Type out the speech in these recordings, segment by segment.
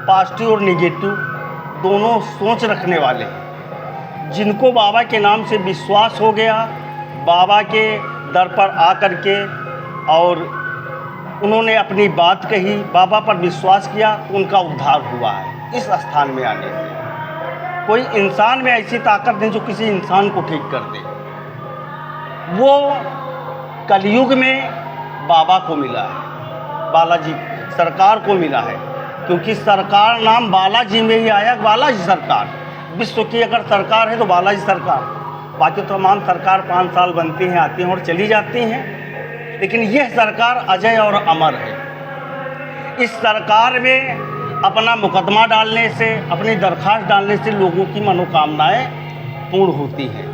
Positive और negative दोनों सोच रखने वाले हैं, जिनको बाबा के नाम से विश्वास हो गया, बाबा के दर पर आकर के और उन्होंने अपनी बात कही, बाबा पर विश्वास किया, तो उनका उद्धार हुआ है इस स्थान में आने से। कोई इंसान में ऐसी ताकत नहीं जो किसी इंसान को ठीक कर दे। वो कलयुग में बाबा को मिला है, बालाजी सरकार को मिला है, क्योंकि सरकार नाम बालाजी में ही आया। बालाजी सरकार विश्व की अगर सरकार है तो बालाजी सरकार। बाकी तो तमाम सरकार 5 साल बनती हैं, आती हैं और चली जाती हैं, लेकिन यह सरकार अजय और अमर है। इस सरकार में अपना मुकदमा डालने से, अपनी दरख्वास्त डालने से लोगों की मनोकामनाएं पूर्ण होती हैं।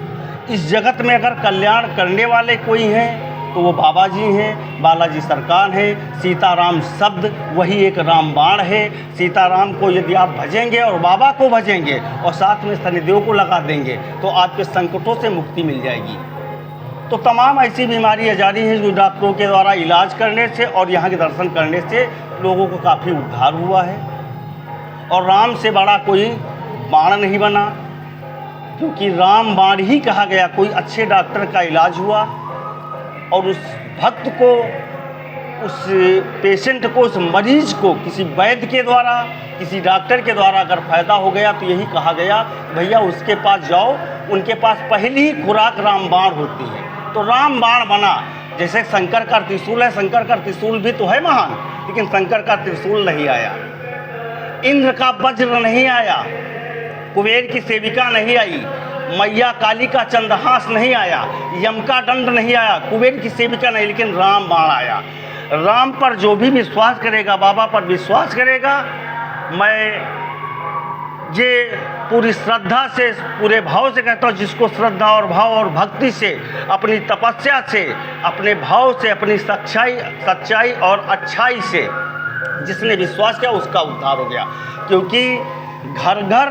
इस जगत में अगर कल्याण करने वाले कोई हैं तो वो बाबा जी हैं, बालाजी सरकार हैं। सीताराम शब्द वही एक रामबाण है। सीताराम को यदि आप भजेंगे और बाबा को भजेंगे और साथ में शनिदेव को लगा देंगे तो आपके संकटों से मुक्ति मिल जाएगी। तो तमाम ऐसी बीमारी अजारी है जो डॉक्टरों के द्वारा इलाज करने से और यहाँ के दर्शन करने से लोगों को काफ़ी उद्धार हुआ है। और राम से बड़ा कोई बाण नहीं बना, क्योंकि राम बाण ही कहा गया। कोई अच्छे डॉक्टर का इलाज हुआ और उस भक्त को, उस पेशेंट को, उस मरीज को किसी वैद्य के द्वारा, किसी डॉक्टर के द्वारा अगर फ़ायदा हो गया तो यही कहा गया भैया उसके पास जाओ, उनके पास पहली ही खुराक रामबाण होती है। तो रामबाण बना। जैसे शंकर का त्रिशूल है, शंकर का त्रिशूल भी तो है महान, लेकिन शंकर का त्रिशूल नहीं आया, इंद्र का वज्र नहीं आया, कुबेर की सेविका नहीं आई, मैया काली का चंद्रहास नहीं आया, यम का दंड नहीं आया, कुबेर की सेविका नहीं, लेकिन राम बाण आया। राम पर जो भी विश्वास करेगा, बाबा पर विश्वास करेगा, मैं ये पूरी श्रद्धा से, पूरे भाव से कहता हूँ, जिसको श्रद्धा और भाव और भक्ति से, अपनी तपस्या से, अपने भाव से, अपनी सच्चाई और अच्छाई से जिसने विश्वास किया उसका उद्धार हो गया। क्योंकि घर घर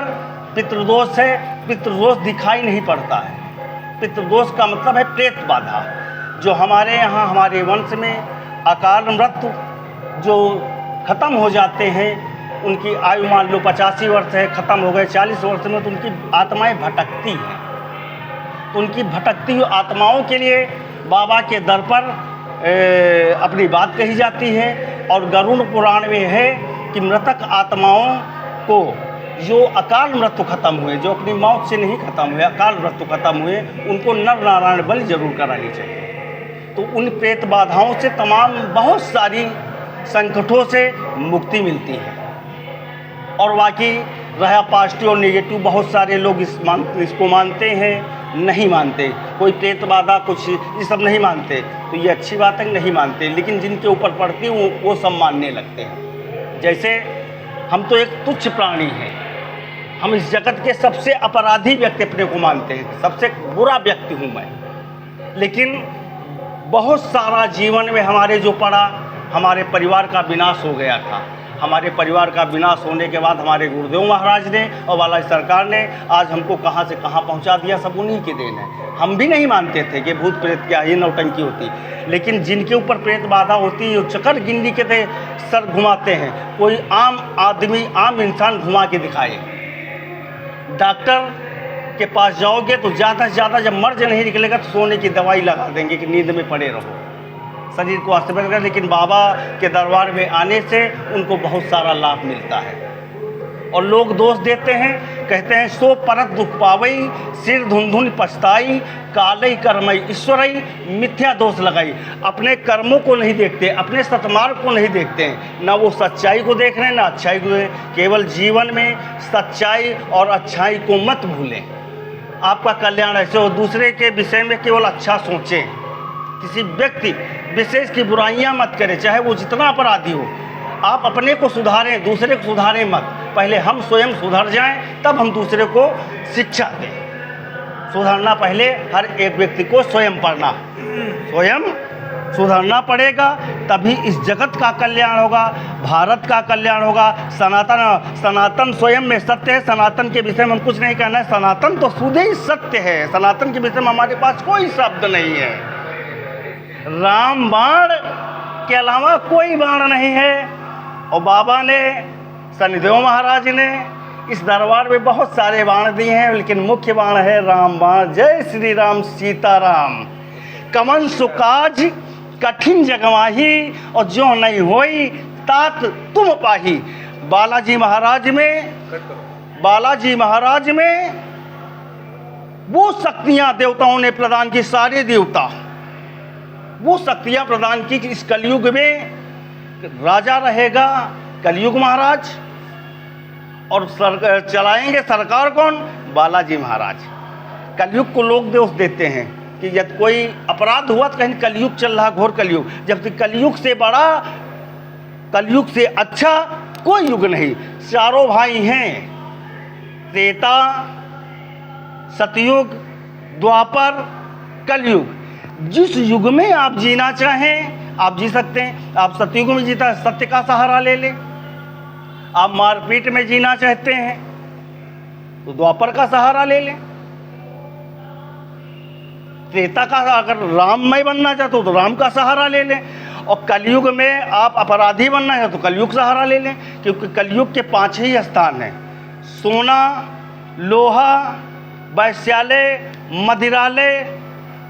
पितृदोष है, पितृदोष दिखाई नहीं पड़ता है। पितृदोष का मतलब है प्रेत बाधा। जो हमारे यहाँ, हमारे वंश में अकाल मृत्यु जो ख़त्म हो जाते हैं, उनकी आयु मान लो 85 वर्ष है, ख़त्म हो गए 40 वर्ष में, तो उनकी आत्माएं भटकती हैं। तो उनकी भटकती हुई आत्माओं के लिए बाबा के दर पर अपनी बात कही जाती है। और गरुड़ पुराण में है कि मृतक आत्माओं को, जो अकाल मृत्यु ख़त्म हुए, जो अपनी मौत से नहीं ख़त्म हुए, अकाल मृत्यु ख़त्म हुए, उनको नर नारायण बलि जरूर करानी चाहिए। तो उन प्रेत बाधाओं से, तमाम बहुत सारी संकटों से मुक्ति मिलती है। और बाकी रहा पॉजिटिव और नेगेटिव, बहुत सारे लोग इसको मानते हैं, नहीं मानते। कोई प्रेत बाधा कुछ ये सब नहीं मानते, तो ये अच्छी बात है, नहीं मानते। लेकिन जिनके ऊपर पड़ती है वो सब मानने लगते हैं। जैसे हम तो एक तुच्छ प्राणी हैं, हम इस जगत के सबसे अपराधी व्यक्ति अपने को मानते हैं, सबसे बुरा व्यक्ति हूँ मैं। लेकिन बहुत सारा जीवन में हमारे जो पड़ा, हमारे परिवार का विनाश हो गया था। हमारे परिवार का विनाश होने के बाद हमारे गुरुदेव महाराज ने और बालाजी सरकार ने आज हमको कहाँ से कहाँ पहुँचा दिया, सब उन्हीं के देन है। हम भी नहीं मानते थे कि भूत प्रेत क्या ही नौटंकी होती, लेकिन जिनके ऊपर प्रेत बाधा होती है, चक्कर गिननी के थे, सर घुमाते हैं। कोई आम आदमी, आम इंसान घुमा के दिखाए। डॉक्टर के पास जाओगे तो ज़्यादा से ज़्यादा जब मर्ज नहीं निकलेगा तो सोने की दवाई लगा देंगे कि नींद में पड़े रहो, शरीर को अस्वस्थ कर। लेकिन बाबा के दरबार में आने से उनको बहुत सारा लाभ मिलता है। और लोग दोष देते हैं, कहते हैं सो परत दुख पावई, सिर धुन पछताई, कालई कर्मई ईश्वरई, मिथ्या दोष लगाई। अपने कर्मों को नहीं देखते, अपने सत्मार्ग को नहीं देखते हैं, ना वो सच्चाई को देख रहे हैं, ना अच्छाई को देख। केवल जीवन में सच्चाई और अच्छाई को मत भूलें, आपका कल्याण ऐसे हो। दूसरे के विषय में केवल अच्छा सोचें, किसी व्यक्ति विशेष की बुराइयां मत करें, चाहे वो जितना अपराधी हो। आप अपने को सुधारें, दूसरे को सुधारें मत। पहले हम स्वयं सुधर जाएं, तब हम दूसरे को शिक्षा दें। सुधरना पहले हर एक व्यक्ति को स्वयं पढ़ना, स्वयं सुधरना पड़ेगा, तभी इस जगत का कल्याण होगा, भारत का कल्याण होगा। सनातन स्वयं में सत्य है। सनातन के विषय में हम कुछ नहीं कहना है, सनातन तो खुद ही सत्य है। सनातन के विषय में हमारे पास कोई शब्द नहीं है। राम बाण के अलावा कोई बाण नहीं है। और बाबा ने शनिदेव महाराज ने इस दरबार में बहुत सारे बाण दिए हैं, लेकिन मुख्य बाण है राम बाण। जय श्री राम सीताराम। कमन सुकाज कठिन जगमाही, और जो नहीं होई तात तुम पाही। बालाजी महाराज में वो शक्तियां देवताओं ने प्रदान की, सारे देवता वो शक्तियां प्रदान की कि इस कलयुग में राजा रहेगा कलयुग महाराज, और चलाएंगे सरकार कौन? बालाजी महाराज। कलयुग को लोग दोष देते हैं कि यदि कोई अपराध हुआ तो कहीं कलयुग चल रहा, घोर कलयुग, जबकि कलयुग से बड़ा, कलयुग से अच्छा कोई युग नहीं। चारों भाई हैं, त्रेता, सतयुग, द्वापर, कलयुग। जिस युग में आप जीना चाहें आप जी सकते हैं। आप सतयुग में जीता है, सत्य का सहारा ले ले। आप मारपीट में जीना चाहते हैं तो द्वापर का सहारा ले लें। त्रेता का, अगर राममय बनना चाहते हो तो राम का सहारा ले लें, और कलयुग में आप अपराधी बनना है तो कलयुग सहारा ले लें, क्योंकि कलयुग के 5 ही स्थान हैं: सोना, लोहा, वैश्यालय, मदिरालय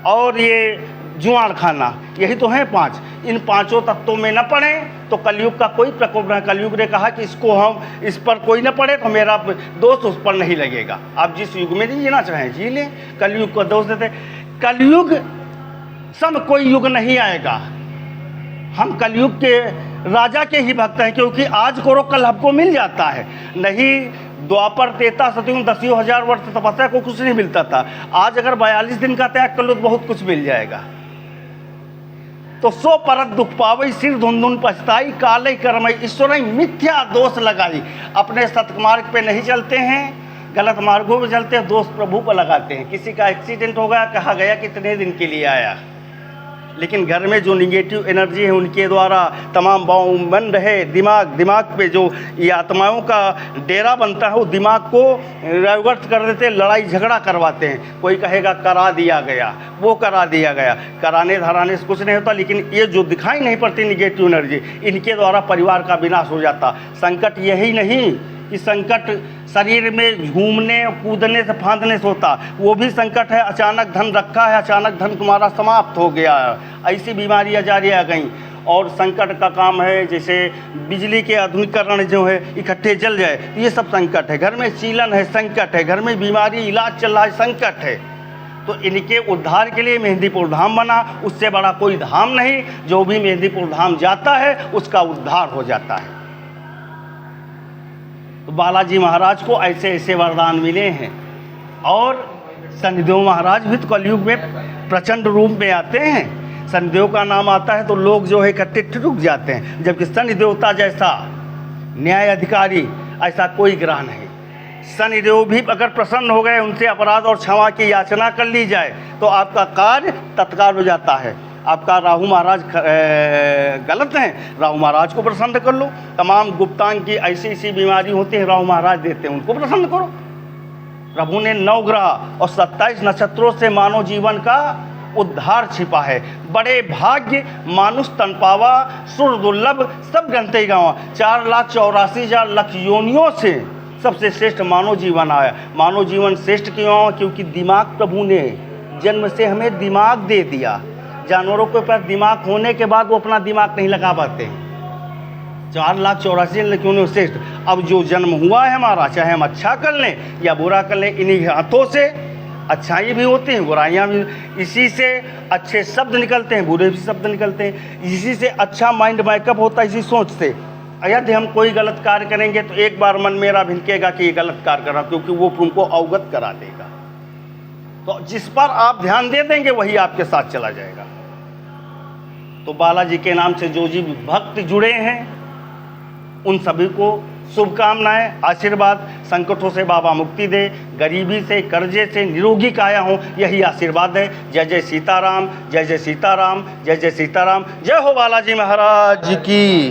और ये जुआन खाना। यही तो हैं 5। इन 5 तत्वों में न पड़े तो कलयुग का कोई प्रकोप नहीं। कलयुग ने कहा कि इस पर कोई न पड़े तो मेरा दोष उस पर नहीं लगेगा। आप जिस युग में जीना चाहें जी लें, कलयुग को दोष देते। कलयुग सम कोई युग नहीं आएगा। हम कलयुग के राजा के ही भक्त हैं, क्योंकि आज करो कल हमको मिल जाता है। नहीं द्वापर, त्रेता, सतयुग 10,000 वर्ष तपस्या को कुछ नहीं मिलता था। आज अगर 42 दिन का त्याग कर लो तो बहुत कुछ मिल जाएगा। तो सो परत दुख पावई, सिर धुंधुन पछताई, काले कर्मई ईश्वर मिथ्या दोष लगाई। अपने सतमार्ग पे नहीं चलते हैं, गलत मार्गों में चलते हैं, दोष प्रभु पर लगाते हैं। किसी का एक्सीडेंट हो गया, कहा गया कितने दिन के लिए आया, लेकिन घर में जो निगेटिव एनर्जी है उनके द्वारा तमाम बन रहे दिमाग पे जो ये आत्माओं का डेरा बनता है, वो दिमाग को डाइवर्ट कर देते हैं, लड़ाई झगड़ा करवाते हैं। कोई कहेगा करा दिया गया, वो करा दिया गया। कराने धराने से कुछ नहीं होता, लेकिन ये जो दिखाई नहीं पड़ती निगेटिव एनर्जी, इनके द्वारा परिवार का विनाश हो जाता। संकट यही नहीं कि संकट शरीर में घूमने कूदने से फांदने से होता, वो भी संकट है। अचानक धन रखा है, अचानक धन तुम्हारा समाप्त हो गया, ऐसी बीमारियां जारी आ गई। और संकट का काम है जैसे बिजली के आधुनिकीकरण जो है, इकट्ठे जल जाए, ये सब संकट है। घर में सीलन है, संकट है। घर में बीमारी इलाज चल रहा है, संकट है। तो इनके उद्धार के लिए मेहंदीपुर धाम बना। उससे बड़ा कोई धाम नहीं। जो भी मेहंदीपुर धाम जाता है उसका उद्धार हो जाता है। तो बालाजी महाराज को ऐसे ऐसे वरदान मिले हैं। और शनिदेव महाराज भी तो कलयुग में प्रचंड रूप में आते हैं। शनिदेव का नाम आता है तो लोग जो है इकट्ठे रुक जाते हैं, जबकि शनि देवता जैसा न्याय अधिकारी ऐसा कोई ग्रह नहीं। शनिदेव भी अगर प्रसन्न हो गए, उनसे अपराध और क्षमा की याचना कर ली जाए तो आपका कार्य तत्काल हो जाता है। आपका राहु महाराज गलत हैं, राहु महाराज को प्रसन्न कर लो। तमाम गुप्तांग की ऐसी ऐसी बीमारी होती है, राहु महाराज देते हैं, उनको प्रसन्न करो। प्रभु ने 9 ग्रह और 27 नक्षत्रों से मानव जीवन का उद्धार छिपा है। बड़े भाग्य मानुष तन पावा, सुर दुर्लभ सब गणते गाँव। 4,84,000 लक्ष योनियों से सबसे श्रेष्ठ मानव जीवन आया। मानव जीवन श्रेष्ठ क्यों? क्योंकि दिमाग प्रभु ने जन्म से हमें दिमाग दे दिया। जानवरों के पास दिमाग होने के बाद वो अपना दिमाग नहीं लगा पाते हैं। 4,84,000 लक्ष्यों श्रेष्ठ। अब जो जन्म हुआ है हमारा, चाहे हम अच्छा कर लें या बुरा कर लें, इन्हीं हाथों से अच्छाई भी होती हैं, बुराइयां भी। इसी से अच्छे शब्द निकलते हैं, बुरे भी शब्द निकलते हैं। इसी से अच्छा माइंड मेकअप होता है, इसी सोच से। यदि हम कोई गलत कार्य करेंगे तो एक बार मन मेरा भिनकेगा कि ये गलत कार्य कर रहा, क्योंकि वो तुमको अवगत करा देगा। तो जिस पर आप ध्यान दे देंगे वही आपके साथ चला जाएगा। तो बालाजी के नाम से जो जीव भक्त जुड़े हैं उन सभी को शुभकामनाएं, आशीर्वाद। संकटों से बाबा मुक्ति दे, गरीबी से, कर्जे से निरोगी काया हो, यही आशीर्वाद है। जय जय सीताराम, जय जय सीताराम, जय जय सीताराम। जय हो बालाजी महाराज की।